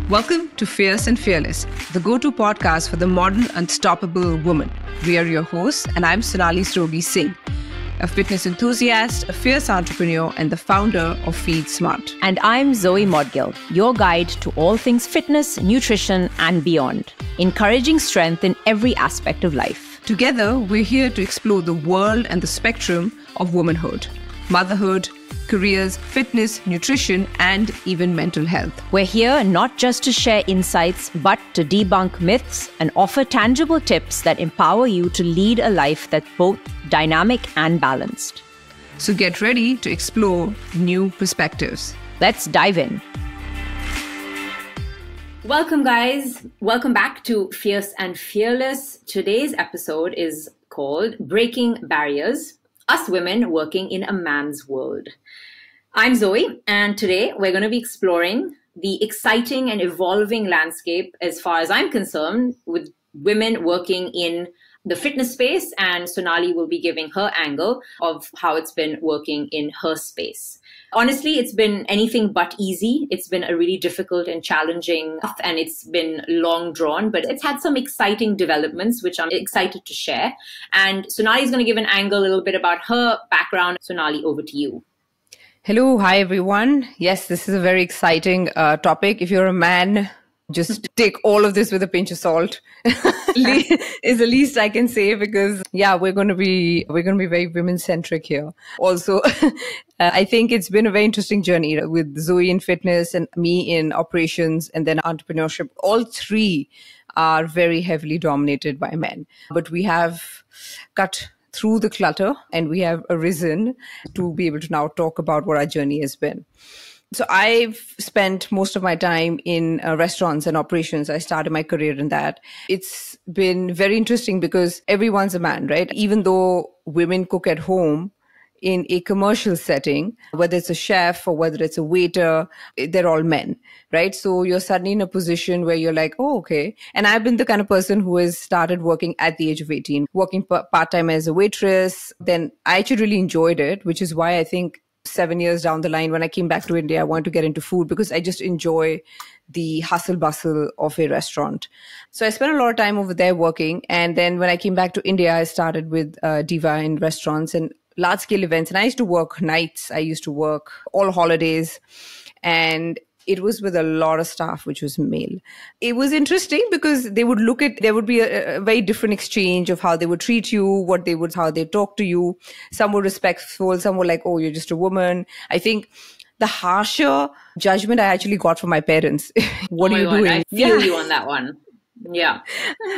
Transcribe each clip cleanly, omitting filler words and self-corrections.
Welcome to Fierce and Fearless, the go-to podcast for the modern, unstoppable woman. We are your hosts, and I'm Sonali Singh, a fitness enthusiast, a fierce entrepreneur, and the founder of Feed Smart. And I'm Zoe Modgill, your guide to all things fitness, nutrition, and beyond, encouraging strength in every aspect of life. Together, we're here to explore the world and the spectrum of womanhood, motherhood, careers, fitness, nutrition, and even mental health. We're here not just to share insights, but to debunk myths and offer tangible tips that empower you to lead a life that's both dynamic and balanced. So get ready to explore new perspectives. Let's dive in. Welcome, guys. Welcome back to Fierce and Fearless. Today's episode is called Breaking Barriers: Us Women Working in a Man's World. I'm Zoe, and today we're going to be exploring the exciting and evolving landscape, as far as I'm concerned, with women working in the fitness space, and Sonali will be giving her angle of how it's been working in her space. Honestly, it's been anything but easy. It's been a really difficult and challenging path, and it's been long drawn, but it's had some exciting developments, which I'm excited to share. And Sonali is going to give an angle a little bit about her background. Sonali, over to you. Hello. Hi, everyone. Yes, this is a very exciting topic. If you're a man, just take all of this with a pinch of salt is the least I can say, because we're going to be very women centric here. Also, I think it's been a very interesting journey with Zoe in fitness and me in operations and then entrepreneurship. All three are very heavily dominated by men, but we have cut through the clutter and we have arisen to be able to now talk about what our journey has been. So I've spent most of my time in restaurants and operations. I started my career in that. It's been very interesting because everyone's a man, right? Even though women cook at home in a commercial setting, whether it's a chef or whether it's a waiter, they're all men, right? So you're suddenly in a position where you're like, oh, okay. And I've been the kind of person who has started working at the age of 18, working part-time as a waitress. Then I actually really enjoyed it, which is why I think 7 years down the line, when I came back to India, I wanted to get into food because I just enjoy the hustle bustle of a restaurant. So I spent a lot of time over there working. And then when I came back to India, I started with Diva in restaurants and large scale events. And I used to work nights. I used to work all holidays. And it was with a lot of staff, which was male. It was interesting because there would be a very different exchange of how they would treat you, how they talk to you. Some were respectful. Some were like, oh, you're just a woman. I think the harsher judgment I actually got from my parents. What are you doing? I feel you on that one. Yeah.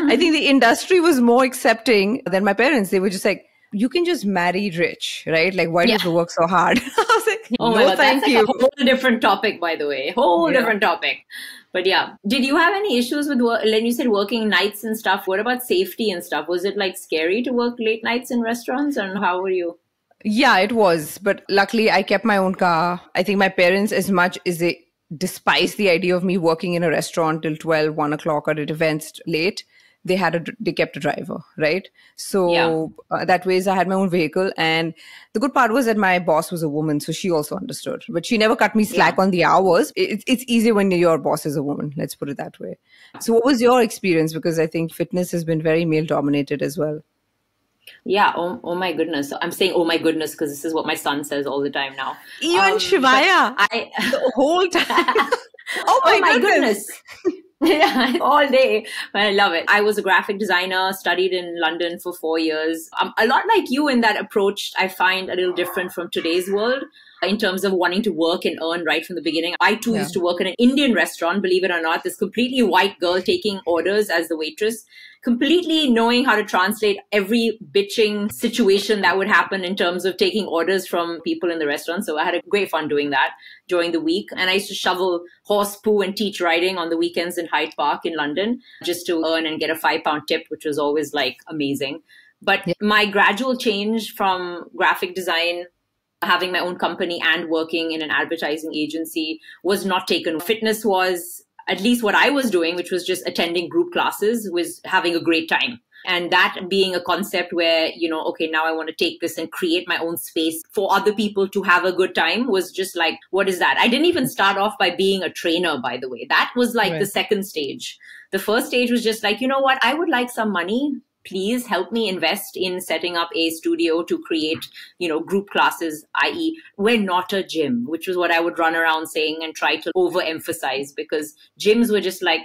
I think the industry was more accepting than my parents. They were just like, you can just marry rich, right? Like, why do you have to work so hard? I was like, oh my God, that's like a whole different topic, by the way. Different topic. But yeah, did you have any issues with work? When you said working nights and stuff, what about safety and stuff? Was it like scary to work late nights in restaurants, and how were you? Yeah, it was. But luckily, I kept my own car. I think my parents, as much as they despise the idea of me working in a restaurant till 12, 1 o'clock or at events late, they kept a driver, right? So that way I had my own vehicle. And the good part was that my boss was a woman, so she also understood. But she never cut me slack on the hours. It's easier when your boss is a woman, let's put it that way. So what was your experience? Because I think fitness has been very male dominated as well. Yeah. Oh my goodness. I'm saying, oh my goodness, because this is what my son says all the time now. Even Shivaya, the whole time. oh my goodness. Yeah, all day. But I love it. I was a graphic designer, studied in London for 4 years. A lot like you in that approach, I find a little different from today's world in terms of wanting to work and earn right from the beginning. I too used to work in an Indian restaurant, believe it or not, this completely white girl taking orders as the waitress, completely knowing how to translate every bitching situation that would happen in terms of taking orders from people in the restaurant. So I had a great fun doing that during the week. And I used to shovel horse poo and teach riding on the weekends in Hyde Park in London just to earn and get a £5 tip, which was always like amazing. But my gradual change from graphic design, having my own company and working in an advertising agency was not taken. Fitness was at least what I was doing, which was just attending group classes, was having a great time. And that being a concept where, okay, now I want to take this and create my own space for other people to have a good time was just like, what is that? I didn't even start off by being a trainer, by the way. That was like the second stage. The first stage was just like, you know what? I would like some money. Please help me invest in setting up a studio to create, group classes, i.e. we're not a gym, which was what I would run around saying and try to overemphasize, because gyms were just like,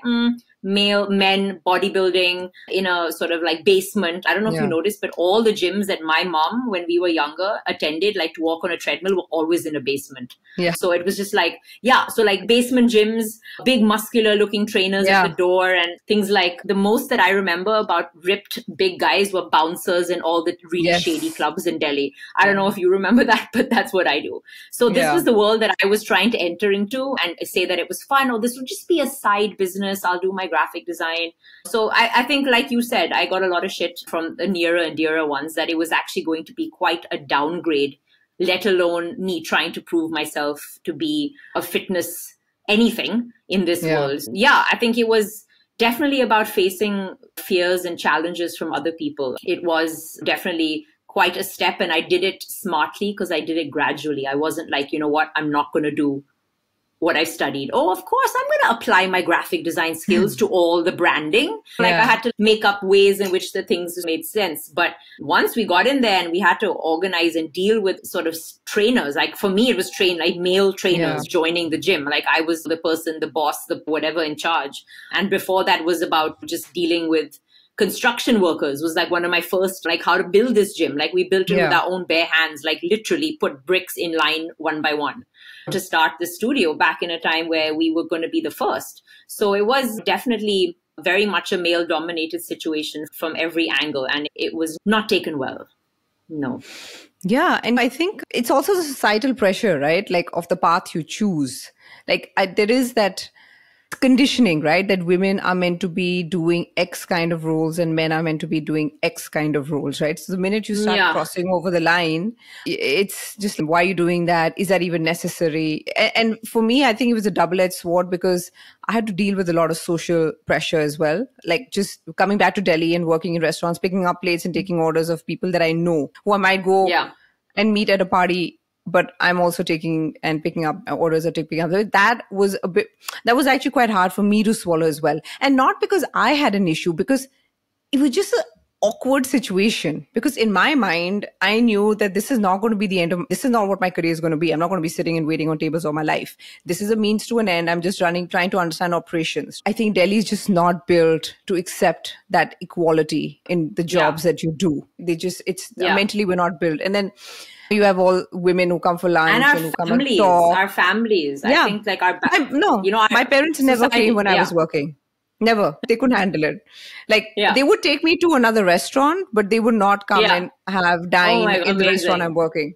male men bodybuilding in a sort of like basement. I don't know if you noticed, but all the gyms that my mom, when we were younger, attended, like to walk on a treadmill, were always in a basement. So it was just like, so like basement gyms, big muscular looking trainers at the door, and things like, the most that I remember about ripped big guys were bouncers in all the really shady clubs in Delhi. I don't know if you remember that, but that's what I do. So this was the world that I was trying to enter into and say that it was fun, or this would just be a side business. I'll do my graphic design. So I think, like you said, I got a lot of shit from the nearer and dearer ones that it was actually going to be quite a downgrade, let alone me trying to prove myself to be a fitness anything in this world. I think it was definitely about facing fears and challenges from other people. It was definitely quite a step, and I did it smartly because I did it gradually. I wasn't like, you know what, I'm not going to do what I studied. Oh, of course, I'm going to apply my graphic design skills to all the branding. Like I had to make up ways in which the things made sense. But once we got in there and we had to organize and deal with sort of trainers, like for me, it was like male trainers joining the gym. Like I was the person, the boss, the whatever in charge. And before that was about just dealing with construction workers. Was like one of my first, like how to build this gym. Like we built it with our own bare hands, like literally put bricks in line one by one to start the studio back in a time where we were going to be the first. So it was definitely very much a male dominated situation from every angle, and it was not taken well. No. Yeah. And I think it's also the societal pressure, right? Like of the path you choose. Like there is that conditioning, right? That women are meant to be doing X kind of roles and men are meant to be doing X kind of roles, right? So the minute you start crossing over the line, it's just, why are you doing that? Is that even necessary? And for me, I think it was a double-edged sword because I had to deal with a lot of social pressure as well. Like just coming back to Delhi and working in restaurants, picking up plates and taking orders of people that I know who I might go and meet at a party, but I'm also taking and picking up orders or picking up. That was actually quite hard for me to swallow as well. And not because I had an issue, because it was just an awkward situation. Because in my mind, I knew that this is not going to be the end of, this is not what my career is going to be. I'm not going to be sitting and waiting on tables all my life. This is a means to an end. I'm just trying to understand operations. I think Delhi is just not built to accept that equality in the jobs that you do. Mentally we're not built. And then you have all women who come for lunch and who come and talk. Our families. I think like my parents never came when I was working. Never. They couldn't handle it. Like they would take me to another restaurant, but they would not come and have dine in the restaurant I'm working.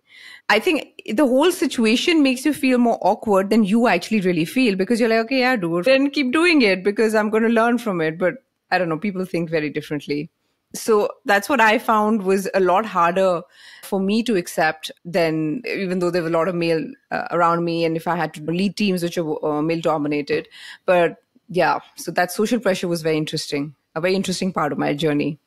I think the whole situation makes you feel more awkward than you actually really feel, because you're like, okay, yeah, do it. Then keep doing it because I'm going to learn from it. But I don't know, people think very differently. So that's what I found was a lot harder for me to accept than, even though there were a lot of male around me, and if I had to lead teams which are male dominated. But yeah, so that social pressure was very interesting, a very interesting part of my journey.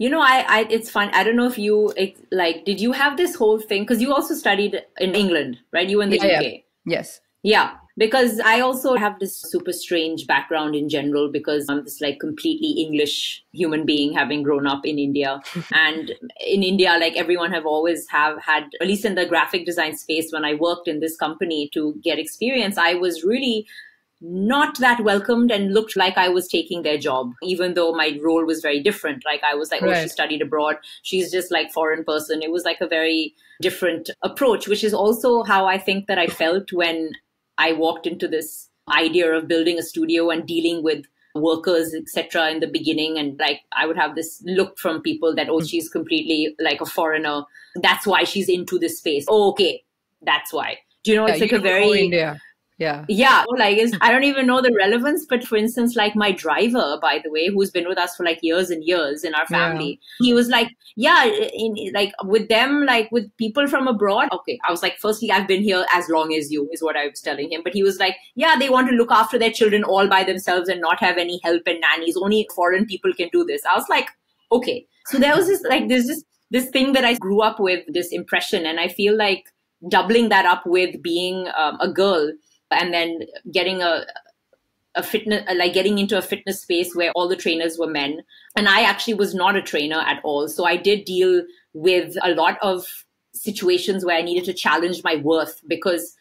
It's fun. I don't know if did you have this whole thing? Because you also studied in England, right? You in the UK. Yeah. Yes. Yeah. Because I also have this super strange background in general, because I'm this like completely English human being having grown up in India. And in India, like everyone always had, at least in the graphic design space, when I worked in this company to get experience, I was really not that welcomed and looked like I was taking their job, even though my role was very different. Like I was like, oh, she studied abroad. She's just like foreign person. It was like a very different approach, which is also how I think that I felt when I walked into this idea of building a studio and dealing with workers, etc. in the beginning. And like, I would have this look from people that, oh, she's completely like a foreigner. That's why she's into this space. Oh, okay. That's why. Do you know, it's like a very... India. Yeah. Yeah, like I don't even know the relevance, but for instance, like my driver, by the way, who's been with us for like years and years in our Yeah. family, he was like, yeah, like with them, like with people from abroad. Okay, I was like, firstly, I've been here as long as you, is what I was telling him. But he was like, yeah, they want to look after their children all by themselves and not have any help and nannies. Only foreign people can do this. I was like, okay. So there was this, like, there's just this thing that I grew up with, this impression. And I feel like doubling that up with being a girl, and then getting a fitness, like getting into a fitness space where all the trainers were men. And I actually was not a trainer at all. So I did deal with a lot of situations where I needed to challenge my worth, because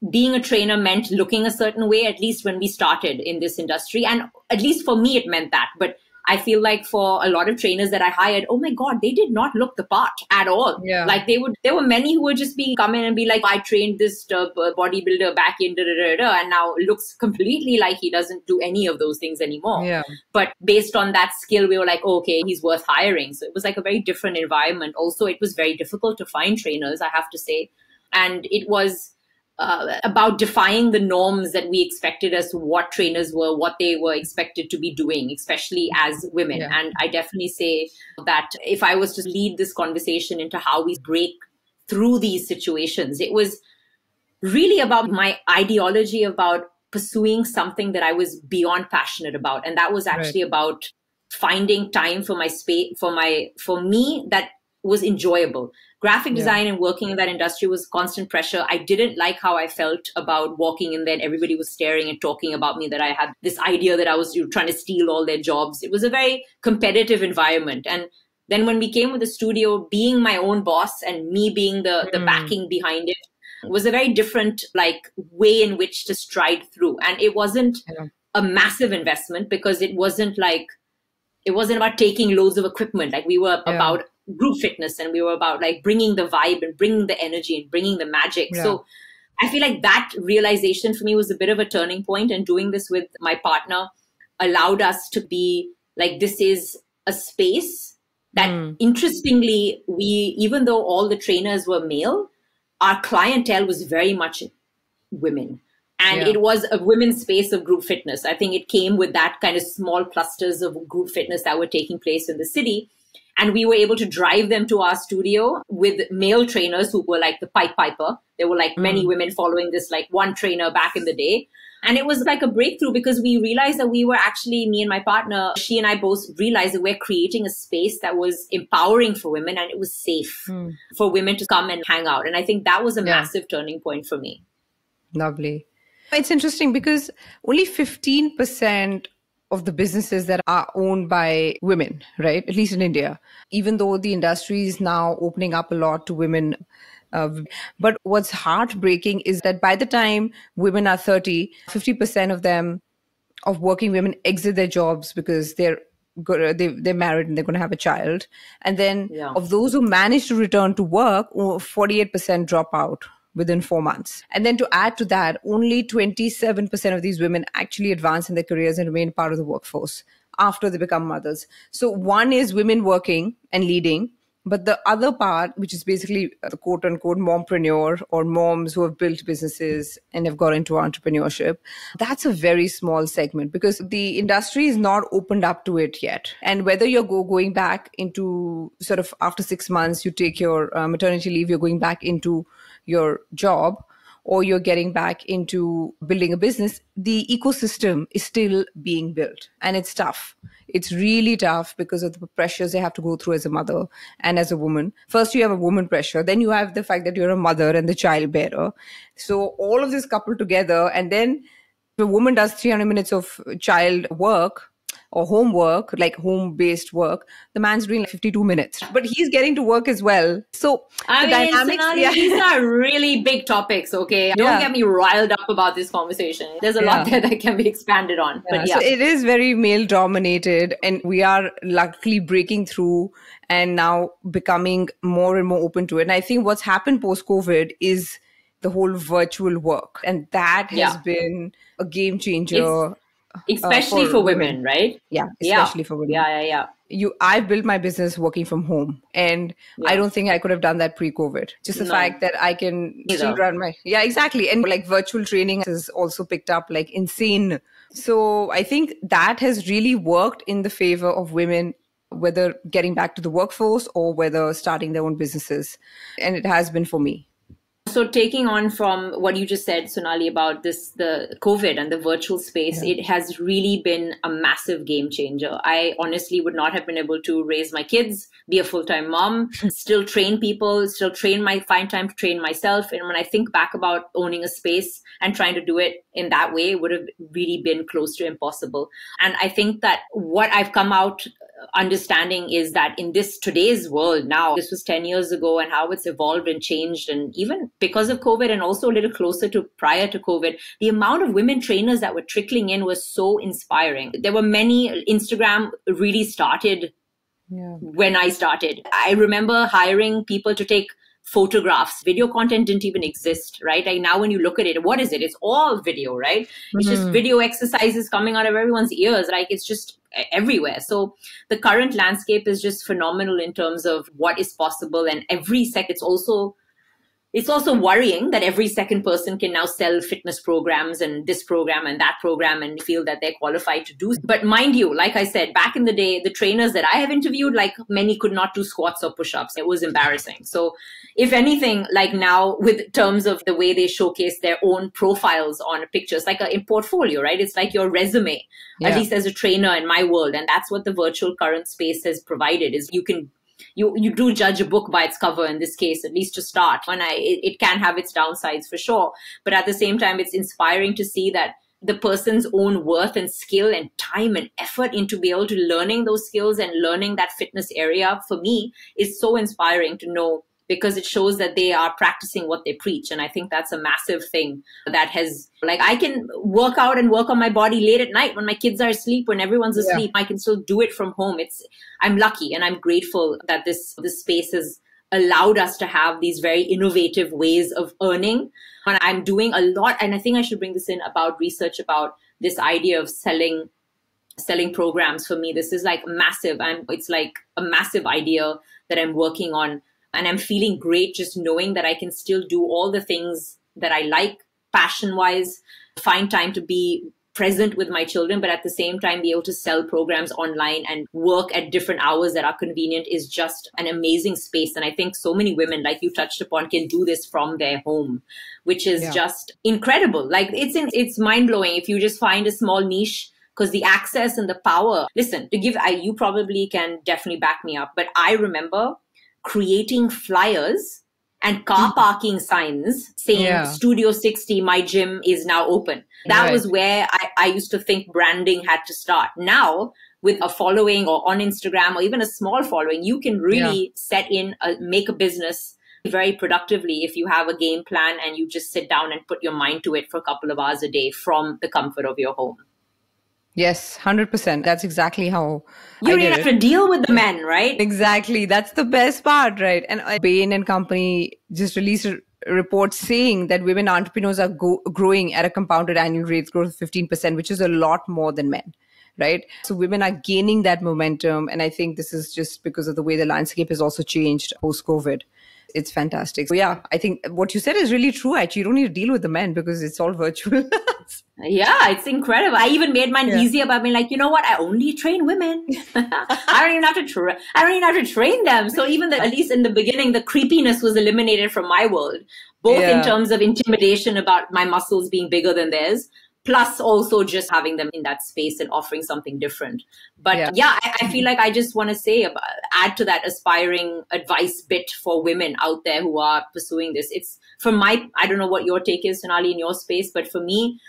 being a trainer meant looking a certain way, at least when we started in this industry. And at least for me, it meant that. But I feel like for a lot of trainers that I hired, oh my God, they did not look the part at all. Yeah. Like there were many who would just come in and be like, I trained this bodybuilder back in and now looks completely like he doesn't do any of those things anymore. Yeah. But based on that skill, we were like, oh, okay, he's worth hiring. So it was like a very different environment. Also, it was very difficult to find trainers, I have to say. And it was about defying the norms that we expected as to what trainers were, what they were expected to be doing, especially as women. Yeah. And I definitely say that if I was to lead this conversation into how we break through these situations, it was really about my ideology about pursuing something that I was beyond passionate about. And that was actually about finding time for my space, for me, that was enjoyable. Graphic design and working in that industry was constant pressure. I didn't like how I felt about walking in there and everybody was staring and talking about me, that I had this idea that I was trying to steal all their jobs. It was a very competitive environment. And then when we came with the studio, being my own boss and me being the backing behind it was a very different like way in which to stride through. And it wasn't a massive investment, because it wasn't about taking loads of equipment. Like we were about group fitness, and we were about like bringing the vibe and bringing the energy and bringing the magic. So I feel like that realization for me was a bit of a turning point, and doing this with my partner allowed us to be like, this is a space that interestingly, even though all the trainers were male, our clientele was very much women. And it was a women's space of group fitness. I think it came with that kind of small clusters of group fitness that were taking place in the city. And we were able to drive them to our studio with male trainers who were like the Pied Piper. There were like many women following this like one trainer back in the day. And it was like a breakthrough, because we realized that we were actually, me and my partner, she and I both realized that we're creating a space that was empowering for women, and it was safe for women to come and hang out. And I think that was a massive turning point for me. Lovely. It's interesting because only 15% of the businesses that are owned by women, right? At least in India, even though the industry is now opening up a lot to women. But what's heartbreaking is that by the time women are 30, 50% of them, of working women, exit their jobs because they're married and they're going to have a child. And then of those who manage to return to work, 48% drop out within 4 months. And then to add to that, only 27% of these women actually advance in their careers and remain part of the workforce after they become mothers. So one is women working and leading, but the other part, which is basically the quote unquote mompreneur, or moms who have built businesses and have got into entrepreneurship, that's a very small segment, because the industry is not opened up to it yet. And whether you're going back into sort of after 6 months, you take your maternity leave, you're going back into your job, or you're getting back into building a business, the ecosystem is still being built. And it's tough. It's really tough because of the pressures they have to go through as a mother and as a woman. First, you have a woman pressure. Then you have the fact that you're a mother and the child bearer. So all of this coupled together, and then if a woman does 300 minutes of child work or homework, like home-based work, the man's doing like 52 minutes. But he's getting to work as well. So I mean, dynamics, Sonali, these are really big topics, okay? Don't get me riled up about this conversation. There's a lot there that can be expanded on. But So it is very male-dominated, and we are luckily breaking through and now becoming more and more open to it. And I think what's happened post-COVID is the whole virtual work. And that has been a game changer. Especially for women, right? Yeah, Yeah. especially for women. Yeah. I've built my business working from home, and I don't think I could have done that pre-COVID. Just the fact that I can still run yeah, exactly. And like virtual training has also picked up like insane. So I think that has really worked in the favor of women, whether getting back to the workforce or whether starting their own businesses. And it has been for me. So taking on from what you just said, Sonali, about the COVID and the virtual space, it has really been a massive game changer. I honestly would not have been able to raise my kids, be a full-time mom, still train people, find time to train myself. And when I think back about owning a space and trying to do it in that way, it would have really been close to impossible. And I think that what I've come out understanding is that in today's world now, this was 10 years ago, and how it's evolved and changed. And even because of COVID, and also a little closer to prior to COVID, the amount of women trainers that were trickling in was so inspiring. There were many. Instagram really started when I started. I remember hiring people to take photographs. Video content didn't even exist, right? Like now when you look at it, what is it? It's all video, right? It's just video exercises coming out of everyone's ears. Like it's just everywhere. So the current landscape is just phenomenal in terms of what is possible. And every second, it's also worrying that every second person can now sell fitness programs and this program and that program and feel that they're qualified to do. But mind you, like I said, back in the day, the trainers that I have interviewed, like many could not do squats or push-ups. It was embarrassing. So if anything, like now with terms of the way they showcase their own profiles on pictures, like in portfolio, right? It's like your resume, at least as a trainer in my world. And that's what the virtual current space has provided, is you do judge a book by its cover in this case, at least to start. It can have its downsides for sure. But at the same time, it's inspiring to see that the person's own worth and skill and time and effort into be able to learning those skills and learning that fitness area, for me, is so inspiring to know, because it shows that they are practicing what they preach. And I think that's a massive thing that has, like, I can work out and work on my body late at night when my kids are asleep, when everyone's asleep. I can still do it from home. I'm lucky and I'm grateful that this space has allowed us to have these very innovative ways of earning. And I'm doing a lot, and I think I should bring this in about research about this idea of selling programs. For me, this is like massive. It's like a massive idea that I'm working on. And I'm feeling great just knowing that I can still do all the things that I like passion-wise, find time to be present with my children, but at the same time be able to sell programs online and work at different hours that are convenient is just an amazing space. And I think so many women, like you touched upon, can do this from their home, which is just incredible. Like it's mind-blowing if you just find a small niche, because the access and the power. Listen, you probably can definitely back me up, but I remember creating flyers and car parking signs saying Studio 60, my gym is now open. That was where I used to think branding had to start. Now, with a following or on Instagram or even a small following, you can really make a business very productively if you have a game plan and you just sit down and put your mind to it for a couple of hours a day from the comfort of your home. Yes, 100%. That's exactly how you didn't have to deal with the men, right? Exactly. That's the best part, right? And Bain and Company just released a report saying that women entrepreneurs are growing at a compounded annual rate growth of 15%, which is a lot more than men, right? So women are gaining that momentum. And I think this is just because of the way the landscape has also changed post-COVID. It's fantastic. So yeah, I think what you said is really true. Actually, you don't need to deal with the men because it's all virtual. Yeah, it's incredible. I even made mine easier by being like, you know what? I only train women. I don't even have to train them. So even at least in the beginning, the creepiness was eliminated from my world, both in terms of intimidation about my muscles being bigger than theirs, plus also just having them in that space and offering something different. But I feel like I just want to say, add to that aspiring advice bit for women out there who are pursuing this. It's I don't know what your take is, Sonali, in your space, but for me,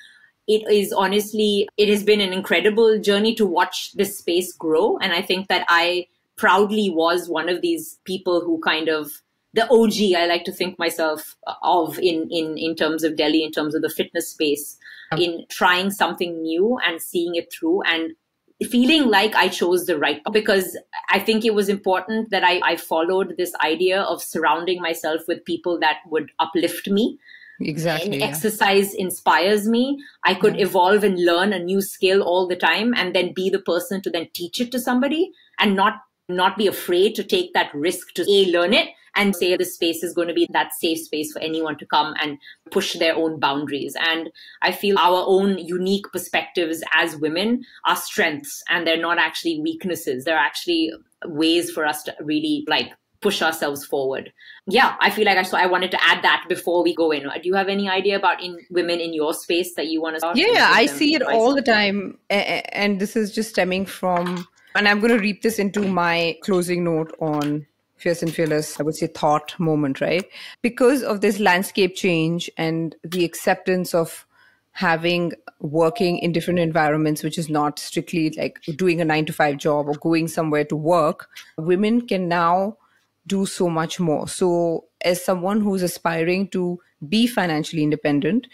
it has been an incredible journey to watch this space grow. And I think that I proudly was one of these people who kind of, the OG, I like to think myself of in terms of Delhi, in terms of the fitness space, in trying something new and seeing it through and feeling like I chose the right, because I think it was important that I followed this idea of surrounding myself with people that would uplift me. Exactly. Yeah. exercise inspires me. I could evolve and learn a new skill all the time and then be the person to then teach it to somebody and not be afraid to take that risk to learn it and say this space is going to be that safe space for anyone to come and push their own boundaries. And I feel our own unique perspectives as women are strengths, and they're not actually weaknesses. They're actually ways for us to really push ourselves forward. Yeah, I feel like I wanted to add that before we go in. Do you have any idea about women in your space that you want to start? Yeah, I see it all the time. And this is just stemming from, and I'm going to reap this into my closing note on Fierce and Fearless, I would say, thought moment, right? Because of this landscape change and the acceptance of working in different environments, which is not strictly like doing a 9 to 5 job or going somewhere to work, women can now do so much more. So as someone who's aspiring to be financially independent,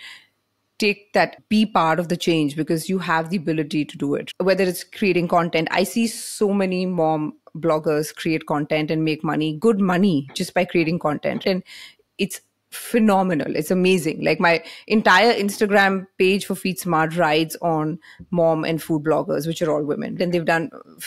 be part of the change, because you have the ability to do it. Whether it's creating content, I see so many mom bloggers create content and make good money just by creating content. And it's phenomenal. It's amazing. Like my entire Instagram page for Feed Smart rides on mom and food bloggers, which are all women. And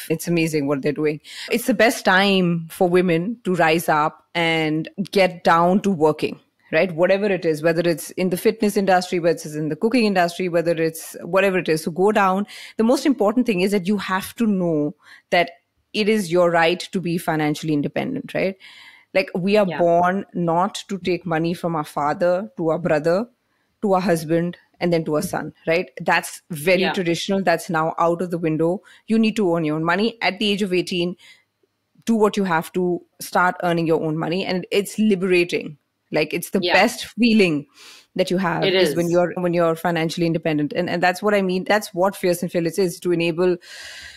it's amazing what they're doing. It's the best time for women to rise up and get down to working, right? Whatever it is, whether it's in the fitness industry, whether it's in the cooking industry, whether it's whatever it is. So go down. The most important thing is that you have to know that it is your right to be financially independent, right? Like we are born not to take money from our father to our brother, to our husband, and then to our son, right? That's very traditional. That's now out of the window. You need to earn your own money. At the age of 18, do what you have to, start earning your own money. And it's liberating. Like it's the best feeling that you have is when you're financially independent. And that's what I mean. That's what Fierce and Fearless is to enable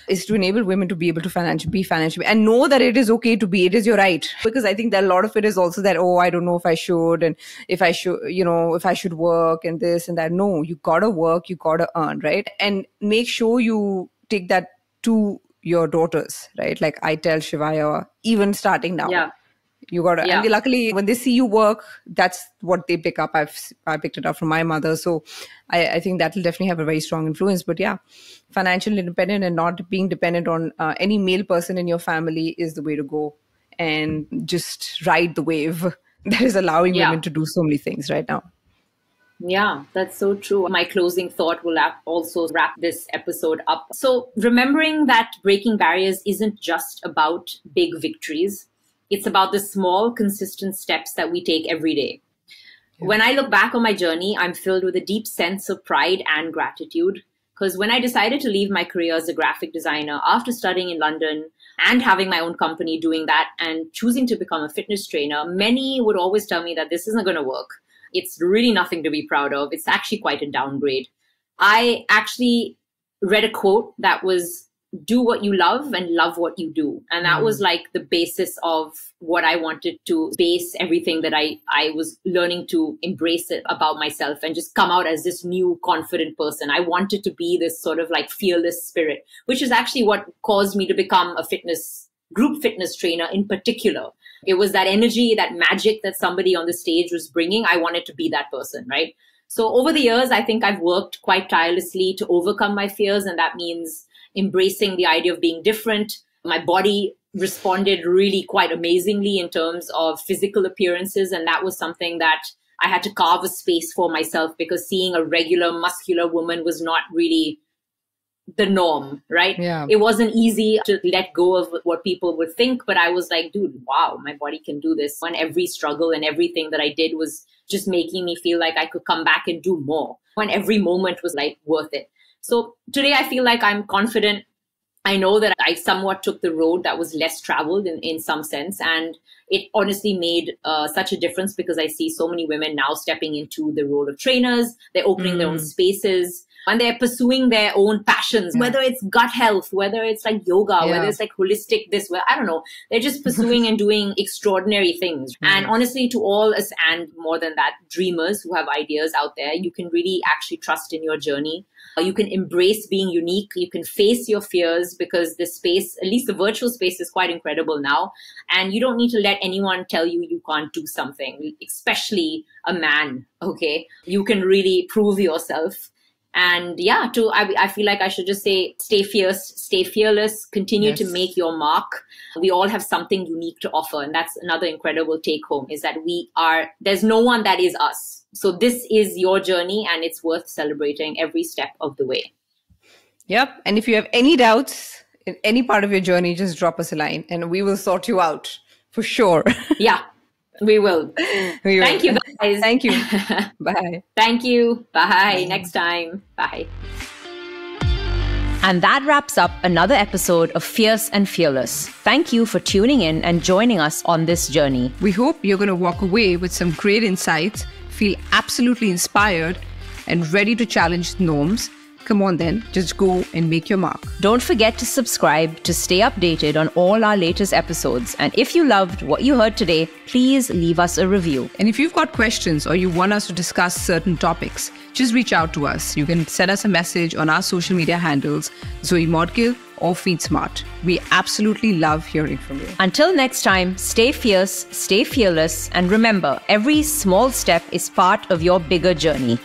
women to be able to be financially, and know that it is okay to be, it is your right. Because I think that a lot of it is also that, oh, I don't know if I should, and if I should work and this and that. No, you gotta work, you gotta earn, right? And make sure you take that to your daughters, right? Like I tell Shivaya, even starting now. Yeah. You got to, and luckily when they see you work, that's what they pick up. I picked it up from my mother. So I think that will definitely have a very strong influence. But yeah, financially independent and not being dependent on any male person in your family is the way to go, and just ride the wave that is allowing women to do so many things right now. Yeah, that's so true. My closing thought will also wrap this episode up. So remembering that breaking barriers isn't just about big victories. It's about the small, consistent steps that we take every day. Yeah. When I look back on my journey, I'm filled with a deep sense of pride and gratitude. Because when I decided to leave my career as a graphic designer after studying in London and having my own company doing that and choosing to become a fitness trainer, many would always tell me that this isn't going to work. It's really nothing to be proud of. It's actually quite a downgrade. I actually read a quote that was, do what you love and love what you do. And that was like the basis of what I wanted to base everything that I was learning to embrace it about myself and just come out as this new confident person. I wanted to be this sort of like fearless spirit, which is actually what caused me to become a group fitness trainer in particular. It was that energy, that magic that somebody on the stage was bringing. I wanted to be that person, right? So over the years, I think I've worked quite tirelessly to overcome my fears. And that means embracing the idea of being different. My body responded really quite amazingly in terms of physical appearances. And that was something that I had to carve a space for myself, because seeing a regular muscular woman was not really the norm, right? Yeah. It wasn't easy to let go of what people would think, but I was like, dude, wow, my body can do this. And every struggle and everything that I did was just making me feel like I could come back and do more. And every moment was like worth it. So today I feel like I'm confident. I know that I somewhat took the road that was less traveled in some sense. And it honestly made such a difference, because I see so many women now stepping into the role of trainers. They're opening their own spaces. and they're pursuing their own passions, whether it's gut health, whether it's like yoga, whether it's like holistic this, I don't know. They're just pursuing and doing extraordinary things. And honestly, to all us and more than that, dreamers who have ideas out there, you can really actually trust in your journey. You can embrace being unique. You can face your fears because the space, at least the virtual space, is quite incredible now. And you don't need to let anyone tell you you can't do something, especially a man. Okay. You can really prove yourself. And yeah, I feel like I should just say, stay fierce, stay fearless, continue to make your mark. We all have something unique to offer. And that's another incredible take home, is that there's no one that is us. So this is your journey, and it's worth celebrating every step of the way. Yep. And if you have any doubts in any part of your journey, just drop us a line and we will sort you out for sure. Yeah, we will. Thank you, guys. Thank you. Bye. Thank you. Bye. Next time. Bye. And that wraps up another episode of Fierce and Fearless. Thank you for tuning in and joining us on this journey. We hope you're going to walk away with some great insights, feel absolutely inspired and ready to challenge norms. Come on then, just go and make your mark. Don't forget to subscribe to stay updated on all our latest episodes. And if you loved what you heard today, please leave us a review. And if you've got questions or you want us to discuss certain topics, just reach out to us. You can send us a message on our social media handles, Zoe Modgill or Feed Smart. We absolutely love hearing from you. Until next time, stay fierce, stay fearless, and remember, every small step is part of your bigger journey.